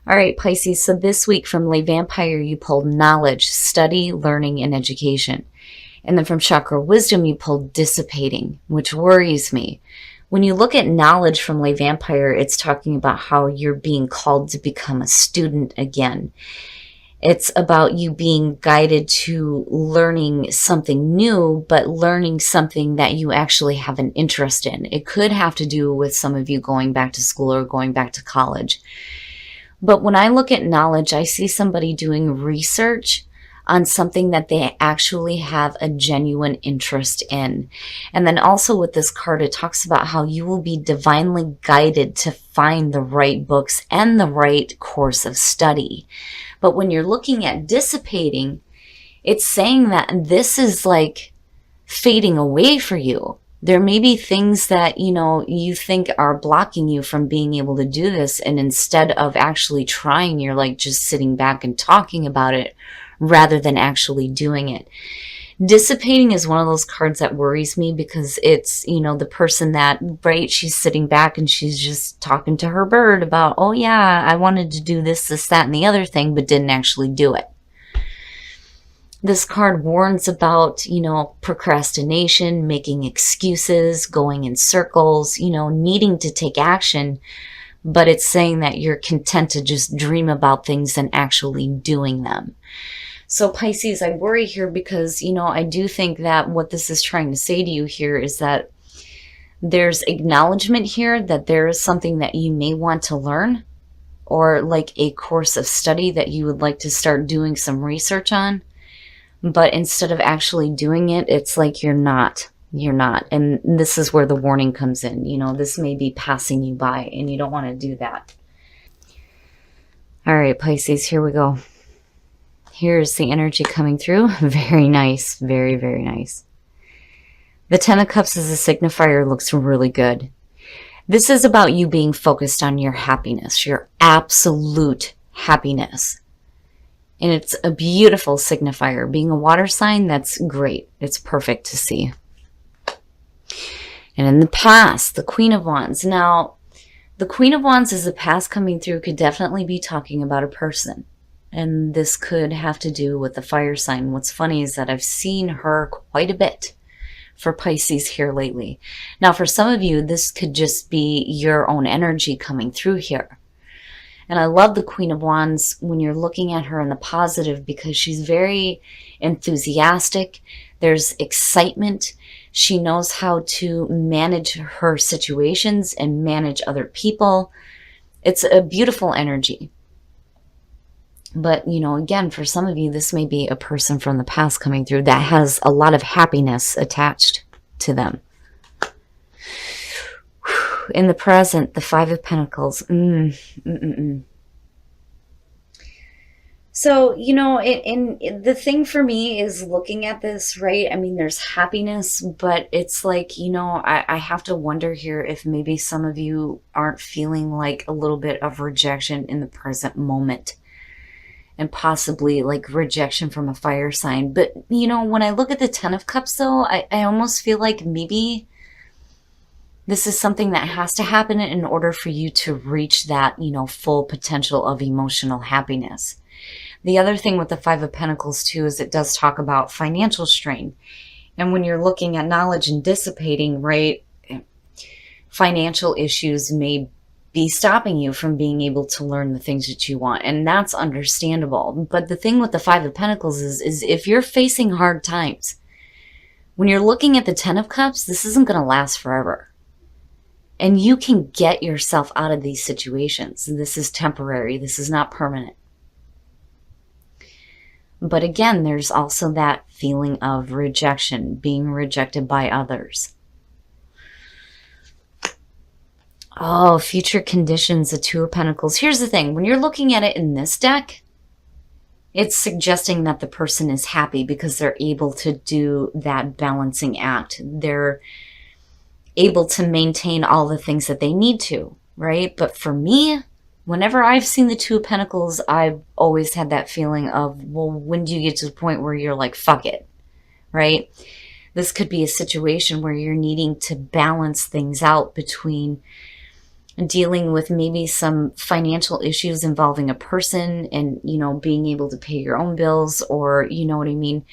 All right, Pisces. So this week from Lay Vampire, you pulled knowledge, study, learning, and education. And then from Chakra Wisdom, you pulled dissipating, which worries me. When you look at knowledge from Lay Vampire, it's talking about how you're being called to become a student again. It's about you being guided to learning something new, but learning something that you actually have an interest in. It could have to do with some of you going back to school or going back to college. But when I look at knowledge, I see somebody doing research on something that they actually have a genuine interest in. And then also with this card, it talks about how you will be divinely guided to find the right books and the right course of study. But when you're looking at dissipating, it's saying that this is like fading away for you. There may be things that, you think are blocking you from being able to do this. And instead of actually trying, you're like just sitting back and talking about it rather than actually doing it. Dissipating is one of those cards that worries me because it's, the person that, right, she's sitting back and she's just talking to her bird about, oh yeah, I wanted to do this, that, and the other thing, but didn't actually do it. This card warns about, procrastination, making excuses, going in circles, needing to take action, but it's saying that you're content to just dream about things than actually doing them. So Pisces, I worry here because, I do think that what this is trying to say to you here is that there's acknowledgement here that there is something that you may want to learn, or like a course of study that you would like to start doing some research on. But instead of actually doing it, it's like you're not. And this is where the warning comes in. This may be passing you by and you don't want to do that. All right, Pisces, here we go. Here's the energy coming through. Very nice. Very, very nice. The Ten of Cups as a signifier looks really good. This is about you being focused on your happiness, your absolute happiness. And it's a beautiful signifier. Being a water sign, that's great. It's perfect to see. And in the past, the Queen of Wands. Now, the Queen of Wands as the past coming through could definitely be talking about a person. And this could have to do with the fire sign. What's funny is that I've seen her quite a bit for Pisces here lately. Now, for some of you, this could just be your own energy coming through here. And I love the Queen of Wands when you're looking at her in the positive because she's very enthusiastic. There's excitement. She knows how to manage her situations and manage other people. It's a beautiful energy. But, again, for some of you, this may be a person from the past coming through that has a lot of happiness attached to them. In the present, the Five of Pentacles. So, and the thing for me is looking at this, right? I mean, there's happiness, but it's like, I have to wonder here if maybe some of you aren't feeling like a little bit of rejection in the present moment. And possibly like rejection from a fire sign. But, when I look at the Ten of Cups, though, I almost feel like maybe this is something that has to happen in order for you to reach that, full potential of emotional happiness. The other thing with the Five of Pentacles, too, is it does talk about financial strain. And when you're looking at knowledge and dissipating, right, financial issues may be stopping you from being able to learn the things that you want. And that's understandable. But the thing with the Five of Pentacles is if you're facing hard times, when you're looking at the Ten of Cups, this isn't going to last forever. And you can get yourself out of these situations. This is temporary. This is not permanent. But again, there's also that feeling of rejection, being rejected by others. Oh, future conditions, the Two of Pentacles. Here's the thing. When you're looking at it in this deck, it's suggesting that the person is happy because they're able to do that balancing act. They're able to maintain all the things that they need to, right? But for me, whenever I've seen the Two of Pentacles, I've always had that feeling of, well, when do you get to the point where you're like, fuck it, right? This could be a situation where you're needing to balance things out between dealing with maybe some financial issues involving a person and, being able to pay your own bills, or, you know what I mean,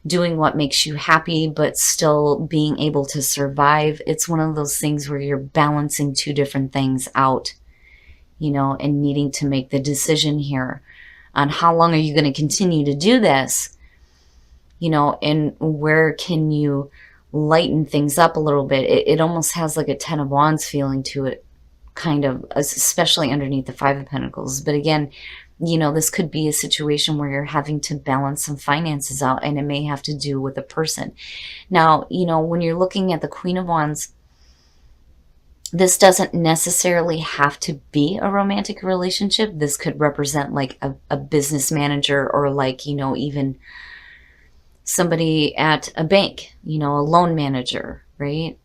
doing what makes you happy, but still being able to survive. It's one of those things where you're balancing two different things out, and needing to make the decision here on how long are you going to continue to do this, and where can you lighten things up a little bit. It almost has like a 10 of Wands feeling to it, kind of, especially underneath the Five of Pentacles. But again, this could be a situation where you're having to balance some finances out, and it may have to do with a person. Now, when you're looking at the Queen of Wands, this doesn't necessarily have to be a romantic relationship. This could represent like a business manager, or like, even somebody at a bank, a loan manager, right?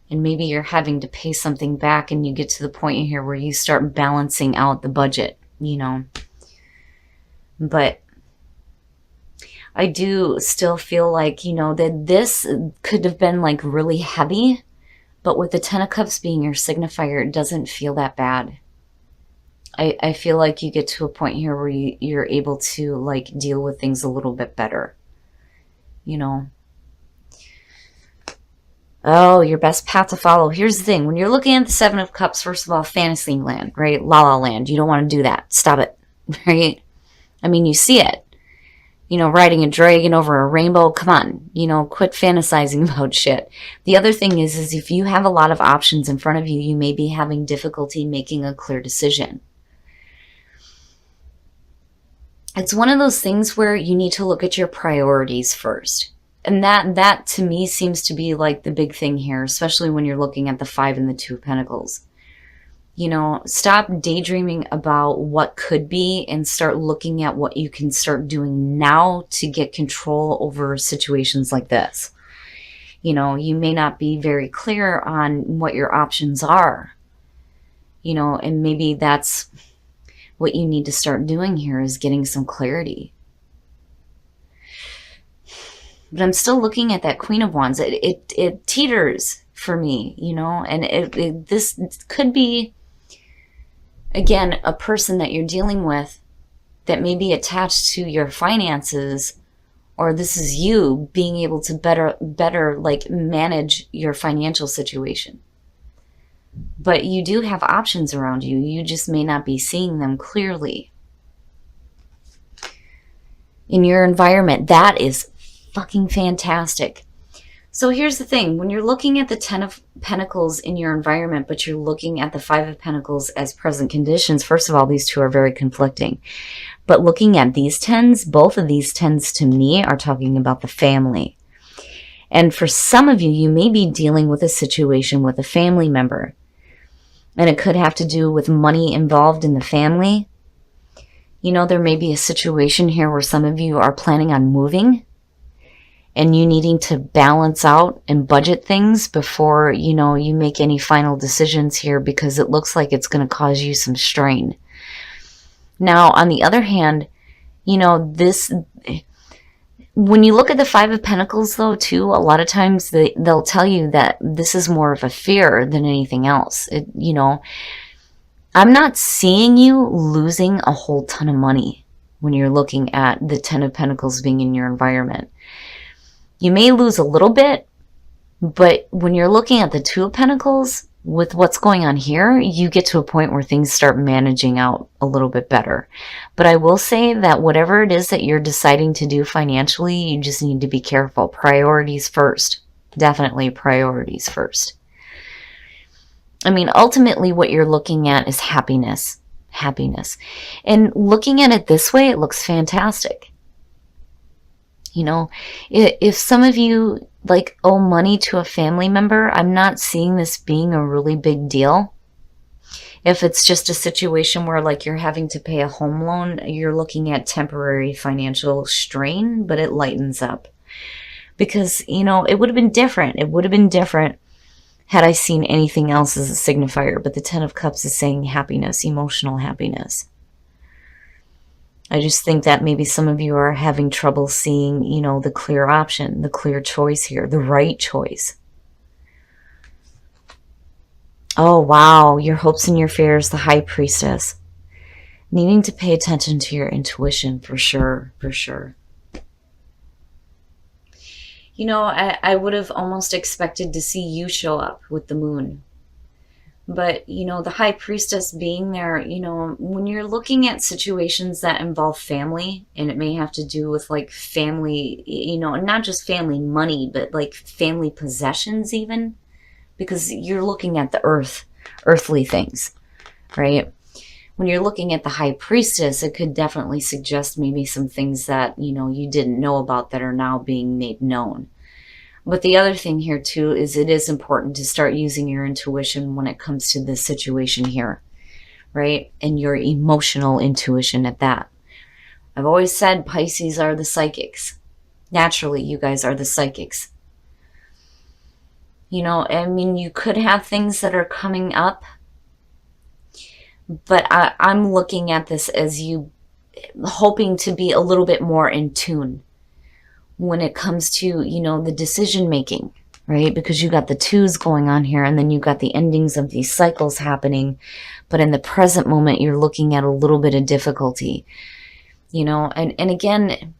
And maybe you're having to pay something back, and you get to the point here where you start balancing out the budget, But I do still feel like, that this could have been like really heavy, but with the Ten of Cups being your signifier, it doesn't feel that bad. I feel like you get to a point here where you're able to like deal with things a little bit better, Oh, your best path to follow. Here's the thing. When you're looking at the Seven of Cups, first of all, fantasy land, right? La La Land. You don't want to do that. Stop it, right? I mean, you see it. Riding a dragon over a rainbow. Come on. Quit fantasizing about shit. The other thing is if you have a lot of options in front of you, you may be having difficulty making a clear decision. It's one of those things where you need to look at your priorities first. And that to me seems to be like the big thing here, especially when you're looking at the Five and the Two of Pentacles. Stop daydreaming about what could be and start looking at what you can start doing now to get control over situations like this. You may not be very clear on what your options are, and maybe that's what you need to start doing here, is getting some clarity. But I'm still looking at that Queen of Wands. It teeters for me, and this could be, again, a person that you're dealing with that may be attached to your finances, or this is you being able to better like manage your financial situation. But you do have options around you. You just may not be seeing them clearly. In your environment, that is fucking fantastic. So here's the thing. When you're looking at the Ten of Pentacles in your environment, but you're looking at the Five of Pentacles as present conditions, first of all, these two are very conflicting. But looking at these tens, both of these tens to me are talking about the family. And for some of you, you may be dealing with a situation with a family member. And it could have to do with money involved in the family. There may be a situation here where some of you are planning on moving, and you needing to balance out and budget things before, you make any final decisions here, because it looks like it's going to cause you some strain. Now, on the other hand, when you look at the Five of Pentacles, though, too, a lot of times they'll tell you that this is more of a fear than anything else. I'm not seeing you losing a whole ton of money when you're looking at the Ten of Pentacles being in your environment. You may lose a little bit, but when you're looking at the Two of Pentacles, with what's going on here, you get to a point where things start managing out a little bit better. But I will say that whatever it is that you're deciding to do financially, you just need to be careful. Priorities first. Definitely priorities first. I mean, ultimately what you're looking at is happiness. Happiness. And looking at it this way, it looks fantastic. If some of you like owe money to a family member, I'm not seeing this being a really big deal. If it's just a situation where like you're having to pay a home loan, you're looking at temporary financial strain, but it lightens up. Because, it would have been different. It would have been different had I seen anything else as a signifier. But the Ten of Cups is saying happiness, emotional happiness. I just think that maybe some of you are having trouble seeing, the clear option, the clear choice here, the right choice. Oh, wow. Your hopes and your fears, the High Priestess. Needing to pay attention to your intuition for sure, for sure. You know, I would have almost expected to see you show up with the moon. But, you know, the High Priestess being there, you know, when you're looking at situations that involve family, and it may have to do with like family, you know, not just family money, but like family possessions even, because you're looking at the earthly things, right? When you're looking at the High Priestess, it could definitely suggest maybe some things that, you know, you didn't know about that are now being made known. But the other thing here too is it is important to start using your intuition when it comes to this situation here, right? And your emotional intuition at that. I've always said Pisces are the psychics. Naturally, you guys are the psychics. You know, I mean, you could have things that are coming up, but I'm looking at this as you hoping to be a little bit more in tune when it comes to, you know, the decision making, right? Because you got the twos going on here, and then you got the endings of these cycles happening. But in the present moment, you're looking at a little bit of difficulty, you know, and again,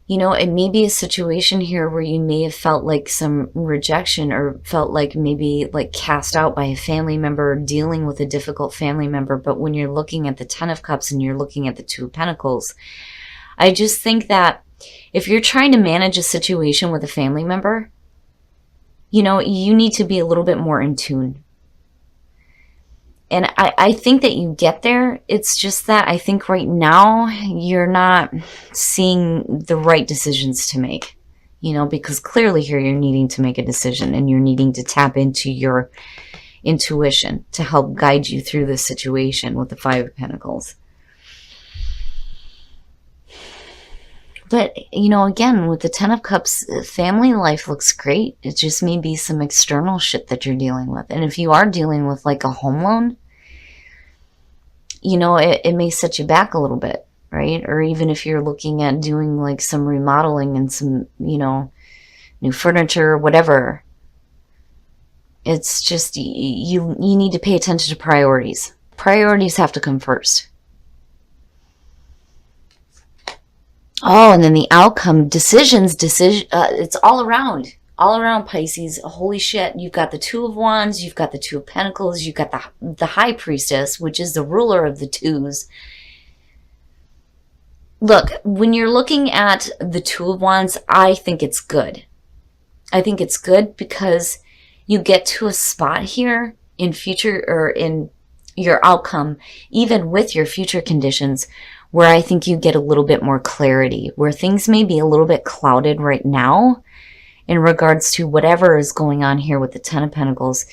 you know, it may be a situation here where you may have felt like some rejection, or felt like maybe like cast out by a family member, or dealing with a difficult family member. But when you're looking at the Ten of Cups and you're looking at the Two of Pentacles, I just think that if you're trying to manage a situation with a family member, you know, you need to be a little bit more in tune. And I think that you get there. It's just that I think right now you're not seeing the right decisions to make, you know, because clearly here you're needing to make a decision, and you're needing to tap into your intuition to help guide you through this situation with the Five of Pentacles. But, you know, again, with the Ten of Cups, family life looks great. It just may be some external shit that you're dealing with. And if you are dealing with like a home loan, you know, it may set you back a little bit, right? Or even if you're looking at doing like some remodeling and some, you know, new furniture or whatever. It's just, you need to pay attention to priorities. Priorities have to come first. Oh, and then the outcome, decisions, it's all around Pisces. Holy shit, you've got the Two of Wands, you've got the Two of Pentacles, you've got the High Priestess, which is the ruler of the twos. Look, when you're looking at the Two of Wands, I think it's good. I think it's good because you get to a spot here in future, or in your outcome, even with your future conditions, where I think you get a little bit more clarity, where things may be a little bit clouded right now in regards to whatever is going on here with the Ten of Pentacles.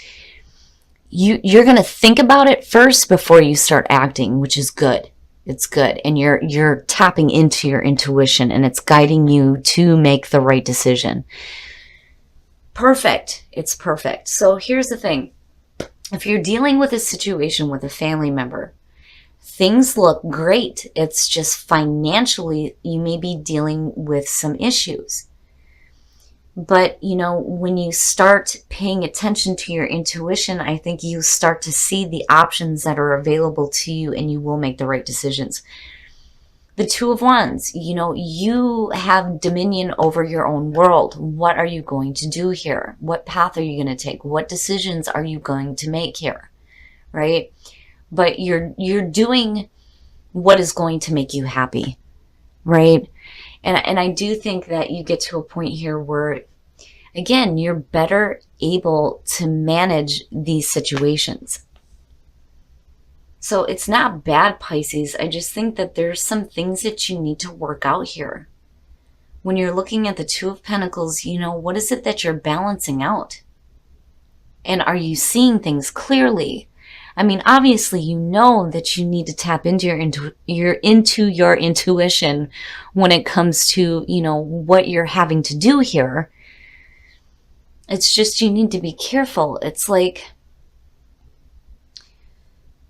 You're going to think about it first before you start acting, which is good. It's good. And you're tapping into your intuition, and it's guiding you to make the right decision. Perfect. It's perfect. So here's the thing. If you're dealing with a situation with a family member, things look great. It's just financially, you may be dealing with some issues. But, you know, when you start paying attention to your intuition, I think you start to see the options that are available to you, and you will make the right decisions. The Two of Wands, you know, you have dominion over your own world. What are you going to do here? What path are you going to take? What decisions are you going to make here? Right? But you're doing what is going to make you happy, right? And I do think that you get to a point here where, again, you're better able to manage these situations. So it's not bad, Pisces. I just think that there's some things that you need to work out here. When you're looking at the Two of Pentacles, you know, what is it that you're balancing out? And are you seeing things clearly? I mean, obviously, you know that you need to tap into your intuition when it comes to, you know, what you're having to do here. It's just you need to be careful. It's like,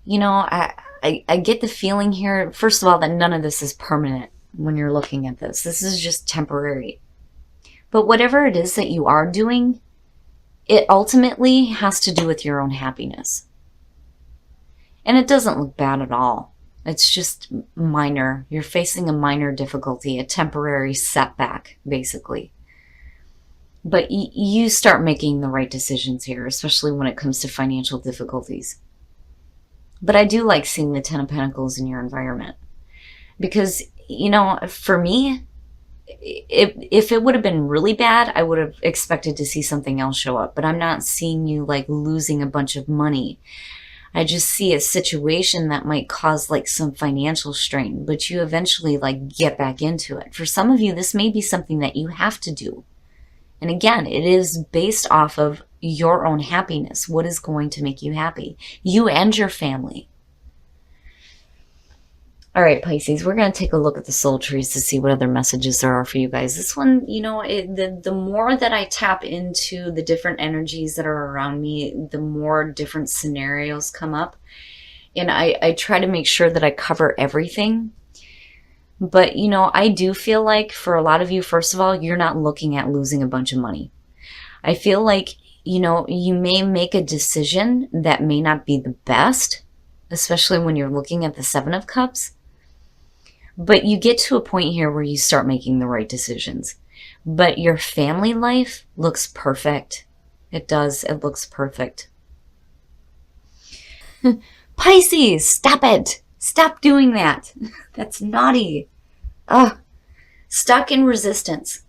you know, I get the feeling here, first of all, that none of this is permanent when you're looking at this. This is just temporary. But whatever it is that you are doing, it ultimately has to do with your own happiness. And it doesn't look bad at all. It's just minor. You're facing a minor difficulty, a temporary setback, basically. But you start making the right decisions here, especially when it comes to financial difficulties. But I do like seeing the Ten of Pentacles in your environment. Because, for me, if it would have been really bad, I would have expected to see something else show up. But I'm not seeing you like losing a bunch of money. I just see a situation that might cause like some financial strain, but you eventually like get back into it. For some of you, this may be something that you have to do. And again, it is based off of your own happiness. What is going to make you happy? You and your family. All right, Pisces, we're going to take a look at the soul trees to see what other messages there are for you guys. This one, the more that I tap into the different energies that are around me, the more different scenarios come up. And I try to make sure that I cover everything. But, I do feel like for a lot of you, first of all, you're not looking at losing a bunch of money. I feel like, you may make a decision that may not be the best, especially when you're looking at the Seven of Cups. But you get to a point here where you start making the right decisions. But your family life looks perfect. It does. It looks perfect. Pisces, stop it. Stop doing that. That's naughty. Ugh. Stuck in resistance.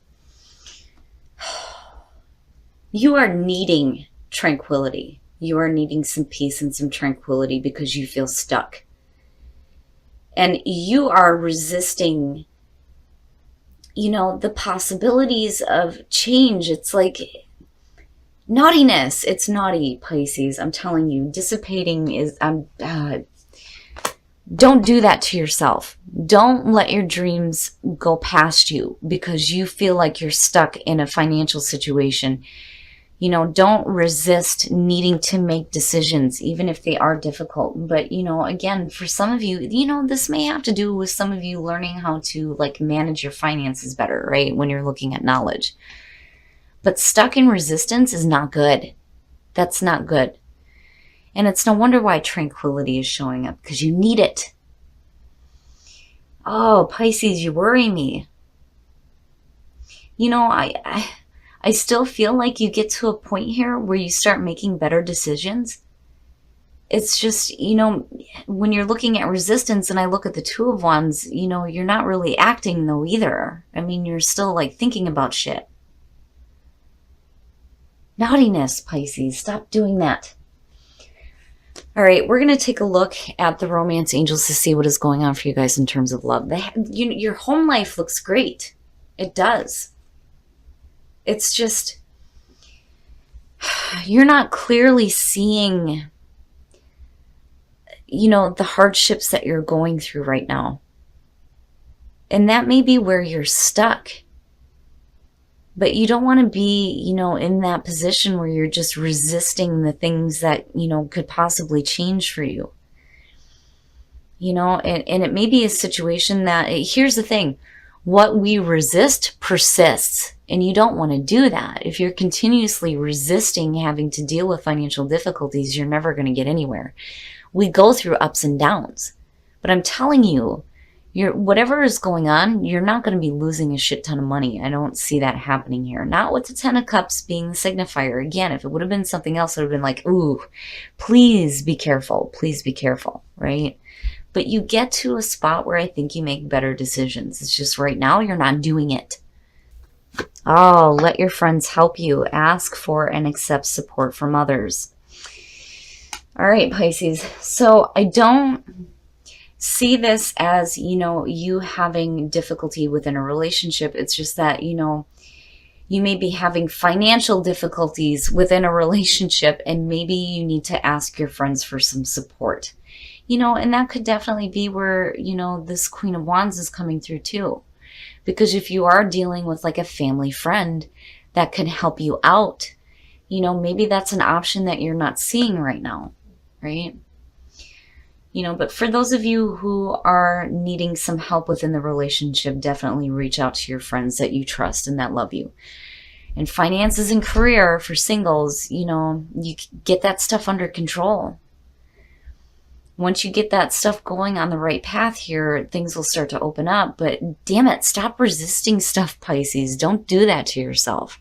You are needing tranquility. You are needing some peace and some tranquility because you feel stuck. And you are resisting, the possibilities of change. It's like naughtiness. It's naughty, Pisces. I'm telling you, dissipating is, don't do that to yourself. Don't let your dreams go past you because you feel like you're stuck in a financial situation. Don't resist needing to make decisions, even if they are difficult. But, again, for some of you, this may have to do with some of you learning how to like manage your finances better, right? When you're looking at knowledge. But stuck in resistance is not good. That's not good. And it's no wonder why tranquility is showing up, because you need it. Oh, Pisces, you worry me. I still feel like you get to a point here where you start making better decisions. It's just, when you're looking at resistance and I look at the Two of Wands, you're not really acting though either. I mean, you're still like thinking about shit. Naughtiness, Pisces. Stop doing that. All right, we're going to take a look at the romance angels to see what is going on for you guys in terms of love. Your home life looks great. It does. It's just, you're not clearly seeing, the hardships that you're going through right now. And that may be where you're stuck. But you don't want to be, in that position where you're just resisting the things that, could possibly change for you. And it may be a situation that, here's the thing, what we resist persists. And you don't want to do that. If you're continuously resisting having to deal with financial difficulties, you're never going to get anywhere. We go through ups and downs. But I'm telling you, whatever is going on, you're not going to be losing a shit ton of money. I don't see that happening here. Not with the Ten of Cups being the signifier. Again, if it would have been something else, it would have been like, ooh, please be careful. Please be careful, right? But you get to a spot where I think you make better decisions. It's just right now you're not doing it. Oh, let your friends help you. Ask for and accept support from others. All right, Pisces. So I don't see this as, you having difficulty within a relationship. It's just that, you may be having financial difficulties within a relationship and maybe you need to ask your friends for some support. And that could definitely be where, this Queen of Wands is coming through too. Because if you are dealing with like a family friend that can help you out, maybe that's an option that you're not seeing right now, right? But for those of you who are needing some help within the relationship, definitely reach out to your friends that you trust and that love you. And finances and career for singles, you get that stuff under control. Once you get that stuff going on the right path here, things will start to open up. But damn it, stop resisting stuff, Pisces. Don't do that to yourself.